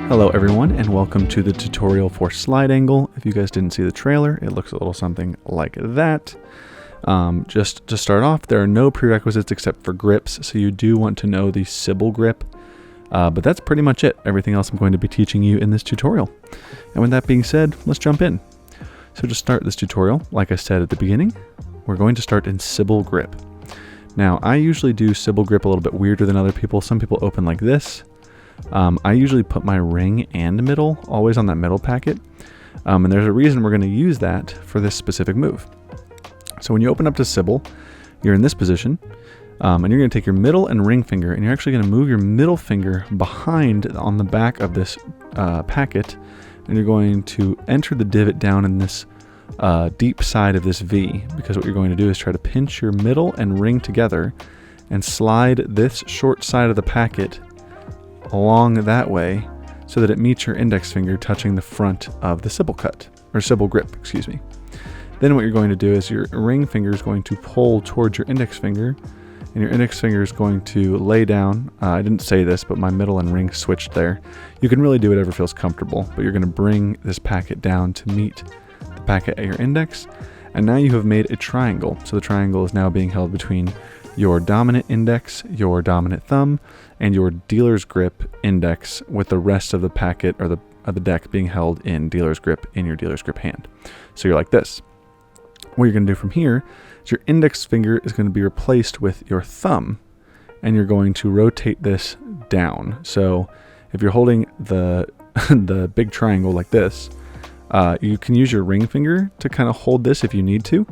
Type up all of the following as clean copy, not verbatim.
Hello everyone, and welcome to the tutorial for slide angle. If you guys didn't see the trailer, it looks a little something like that. Just to start off, there are no prerequisites except for grips, so you do want to know the Sybil grip. But that's pretty much it. Everything else I'm going to be teaching you in this tutorial. And with that being said, let's jump in. So to start this tutorial, like I said at the beginning, we're going to start in Sybil grip. Now, I usually do Sybil grip a little bit weirder than other people. Some people open like this. I usually put my ring and middle always on that middle packet. And there's a reason we're going to use that for this specific move. So when you open up to Sybil, you're in this position, and you're going to take your middle and ring finger, and you're actually going to move your middle finger behind on the back of this packet, and you're going to enter the divot down in this deep side of this V, because what you're going to do is try to pinch your middle and ring together and slide this short side of the packet along that way so that it meets your index finger touching the front of the Sybil cut, or Sybil grip, excuse me. Then what you're going to do is your ring finger is going to pull towards your index finger, and your index finger is going to lay down. I didn't say this, but my middle and ring switched there. You can really do whatever feels comfortable, but you're going to bring this packet down to meet the packet at your index, and now you have made a triangle. So the triangle is now being held between your dominant index, your dominant thumb, and your dealer's grip index, with the rest of the packet or the deck being held in dealer's grip in your dealer's grip hand. So you're like this. What you're going to do from here is your index finger is going to be replaced with your thumb, and you're going to rotate this down. So if you're holding the the big triangle like this, you can use your ring finger to kind of hold this if you need to.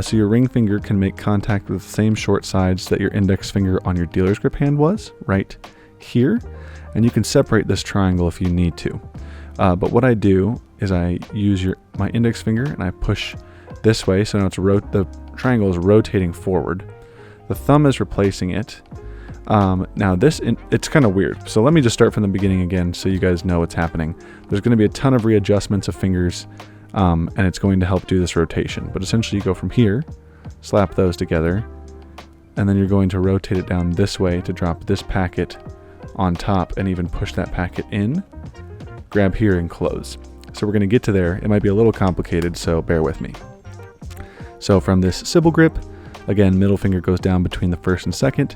So your ring finger can make contact with the same short sides that your index finger on your dealer's grip hand was, right here. And you can separate this triangle if you need to. But what I do is I use my index finger and I push this way, so now the triangle is rotating forward. The thumb is replacing it. Now it's kind of weird. So let me just start from the beginning again so you guys know what's happening. There's going to be a ton of readjustments of fingers, and it's going to help do this rotation. But essentially you go from here, slap those together, and then you're going to rotate it down this way to drop this packet on top and even push that packet in, grab here and close. So we're going to get to there. It might be a little complicated, so bear with me. So from this Sybil grip, again, middle finger goes down between the first and second,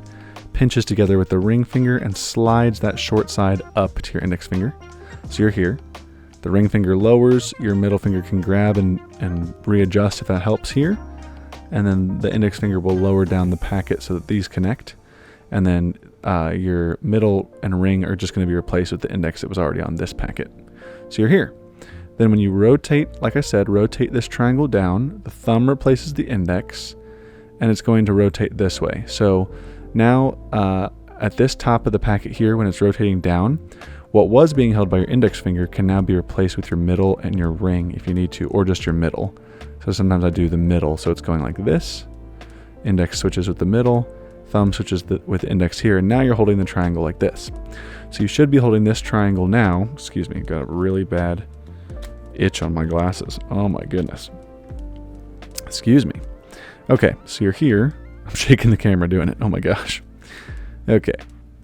pinches together with the ring finger and slides that short side up to your index finger. So you're here. The ring finger lowers, your middle finger can grab and readjust if that helps here. And then the index finger will lower down the packet so that these connect. And then your middle and ring are just going to be replaced with the index that was already on this packet. So you're here. Then when you rotate, like I said, rotate this triangle down, the thumb replaces the index, and it's going to rotate this way. So now at this top of the packet here, when it's rotating down, what was being held by your index finger can now be replaced with your middle and your ring if you need to, or just your middle. So sometimes I do the middle, so it's going like this. Index switches with the middle, thumb switches with the index here, and now you're holding the triangle like this. So you should be holding this triangle now. Excuse me, got a really bad itch on my glasses. Oh my goodness. Excuse me. Okay, so you're here. I'm shaking the camera doing it. Oh my gosh. Okay,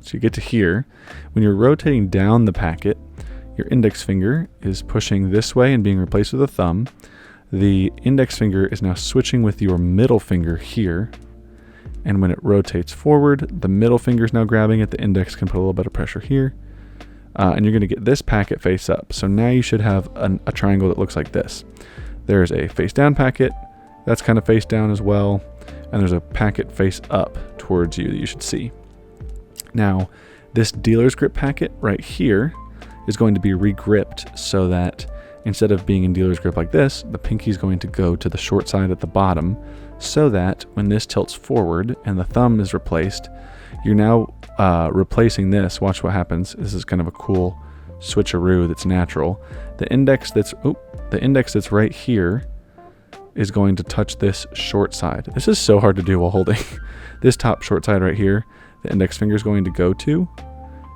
so you get to here. When you're rotating down the packet, your index finger is pushing this way and being replaced with a thumb. The index finger is now switching with your middle finger here. And when it rotates forward, the middle finger is now grabbing it. The index can put a little bit of pressure here. And you're going to get this packet face up. So now you should have a triangle that looks like this. There's a face down packet. That's kind of face down as well. And there's a packet face up towards you that you should see. Now, this dealer's grip packet right here is going to be re-gripped so that instead of being in dealer's grip like this, the pinky is going to go to the short side at the bottom, so that when this tilts forward and the thumb is replaced, you're now replacing this. Watch what happens. This is kind of a cool switcheroo that's natural. The index that's right here is going to touch this short side. This is so hard to do while holding this top short side right here. The index finger is going to go to,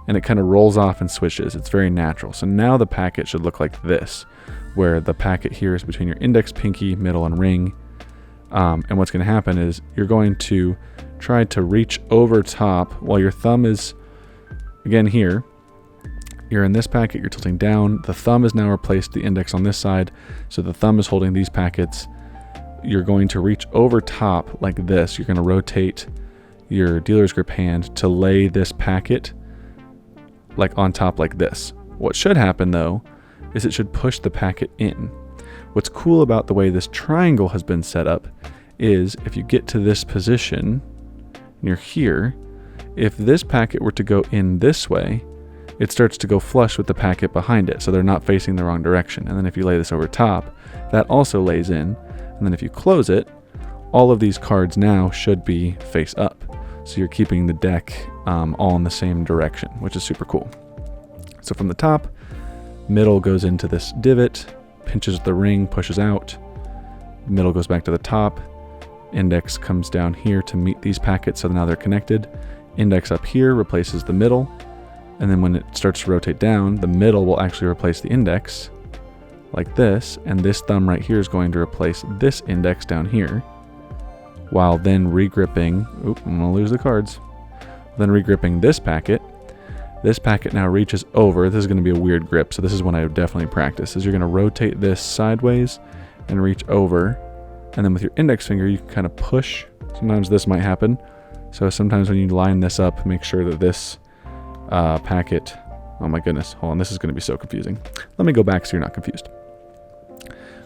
and it kind of rolls off and switches. It's very natural. So now the packet should look like this, where the packet here is between your index, pinky, middle, and ring. And what's going to happen is you're going to try to reach over top while your thumb is, again here, you're in this packet, you're tilting down. The thumb is now replaced the index on this side. So the thumb is holding these packets. You're going to reach over top like this. You're going to rotate your dealer's grip hand to lay this packet like on top like this. What should happen though is it should push the packet in. What's cool about the way this triangle has been set up is if you get to this position and you're here, if this packet were to go in this way, it starts to go flush with the packet behind it, so they're not facing the wrong direction. And then if you lay this over top, that also lays in. And then if you close it, all of these cards now should be face up. So you're keeping the deck all in the same direction, which is super cool. So from the top, middle goes into this divot, pinches the ring, pushes out. Middle goes back to the top. Index comes down here to meet these packets, so now they're connected. Index up here replaces the middle. And then when it starts to rotate down, the middle will actually replace the index like this. And this thumb right here is going to replace this index down here, while then regripping, oop, I'm gonna lose the cards. Then regripping this packet. This packet now reaches over. This is gonna be a weird grip, so this is one I would definitely practice, is you're gonna rotate this sideways and reach over. And then with your index finger, you can kind of push. Sometimes this might happen. So sometimes when you line this up, make sure that this packet, oh my goodness, hold on, this is gonna be so confusing. Let me go back so you're not confused.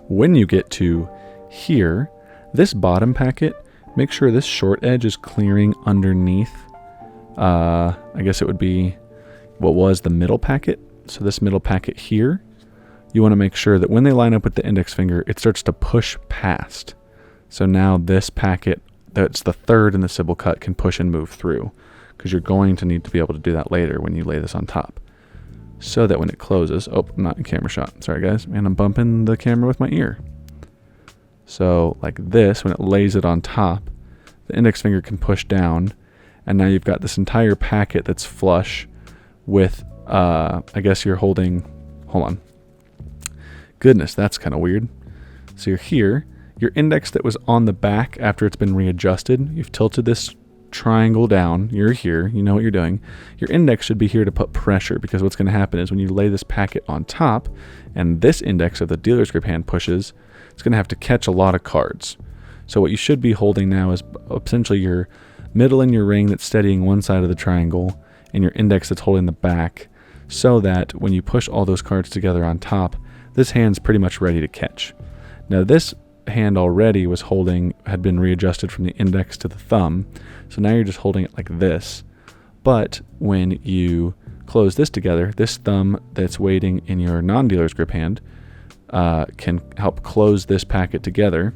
When you get to here, this bottom packet, make sure this short edge is clearing underneath, I guess it would be what was the middle packet. So this middle packet here, you want to make sure that when they line up with the index finger, it starts to push past. So now this packet, that's the third in the Sybil cut, can push and move through, because you're going to need to be able to do that later when you lay this on top. So that when it closes, oh, I'm not in camera shot. Sorry guys, and I'm bumping the camera with my ear. So like this, when it lays it on top, the index finger can push down, and now you've got this entire packet that's flush with, I guess you're holding, hold on. Goodness, that's kind of weird. So you're here, your index that was on the back after it's been readjusted, you've tilted this triangle down, you're here, you know what you're doing. Your index should be here to put pressure, because what's going to happen is when you lay this packet on top and this index of the dealer's grip hand pushes, it's going to have to catch a lot of cards. So what you should be holding now is essentially your middle and your ring that's steadying one side of the triangle, and your index that's holding the back, so that when you push all those cards together on top, this hand's pretty much ready to catch. Now this hand already was holding, had been readjusted from the index to the thumb, so now you're just holding it like this. But when you close this together, this thumb that's waiting in your non-dealer's grip hand can help close this packet together,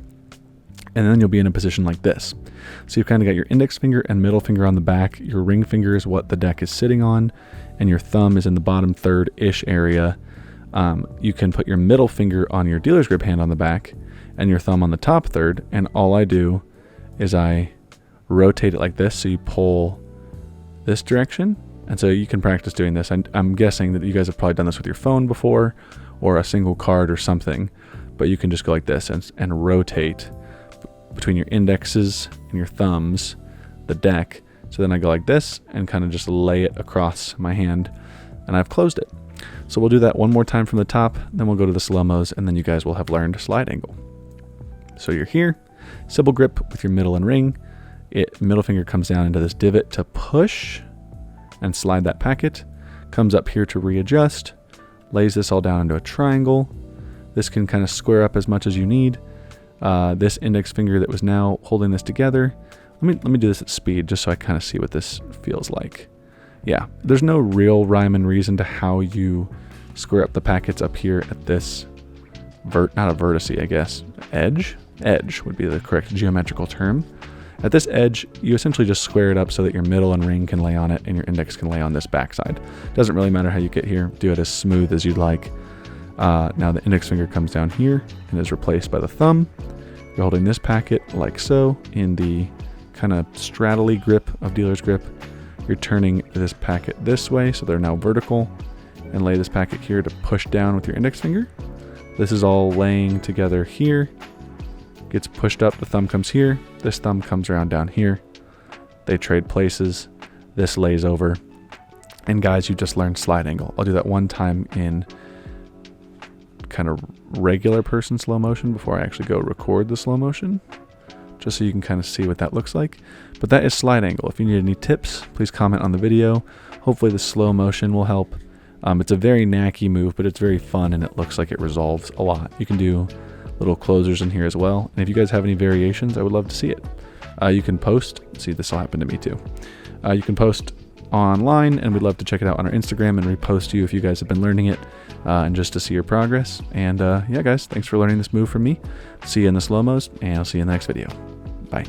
and then you'll be in a position like this. So you've kind of got your index finger and middle finger on the back, your ring finger is what the deck is sitting on, and your thumb is in the bottom third-ish area. You can put your middle finger on your dealer's grip hand on the back, and your thumb on the top third, and all I do is I rotate it like this, so you pull this direction. And so you can practice doing this. I'm guessing that you guys have probably done this with your phone before, or a single card or something, but you can just go like this and rotate between your indexes and your thumbs the deck. So then I go like this and kind of just lay it across my hand, and I've closed it. So we'll do that one more time from the top, then we'll go to the slow-mos, and then you guys will have learned slide angle. So you're here, Sybil grip with your middle and ring. Middle finger comes down into this divot to push and slide that packet. Comes up here to readjust. Lays this all down into a triangle. This can kind of square up as much as you need. This index finger that was now holding this together. Let me do this at speed just so I kind of see what this feels like. Yeah, there's no real rhyme and reason to how you square up the packets up here at this not a vertice, I guess. Edge would be the correct geometrical term. At this edge, you essentially just square it up so that your middle and ring can lay on it and your index can lay on this backside. Doesn't really matter how you get here. Do it as smooth as you'd like. Now the index finger comes down here and is replaced by the thumb. You're holding this packet like so in the kind of straddly grip of dealer's grip. You're turning this packet this way so they're now vertical, and lay this packet here to push down with your index finger. This is all laying together here. Gets pushed up, the thumb comes here, this thumb comes around down here. They trade places, this lays over. And guys, you just learned slide angle. I'll do that one time in kind of regular person slow motion before I actually go record the slow motion, just so you can kind of see what that looks like. But that is slide angle. If you need any tips, please comment on the video. Hopefully the slow motion will help. It's a very knacky move, but it's very fun and it looks like it resolves a lot. You can do little closers in here as well. And if you guys have any variations, I would love to see it. You can post. See, this will happen to me too. You can post online, and we'd love to check it out on our Instagram and repost you if you guys have been learning it, and just to see your progress. And yeah, guys, thanks for learning this move from me. See you in the slow-mos, and I'll see you in the next video. Bye.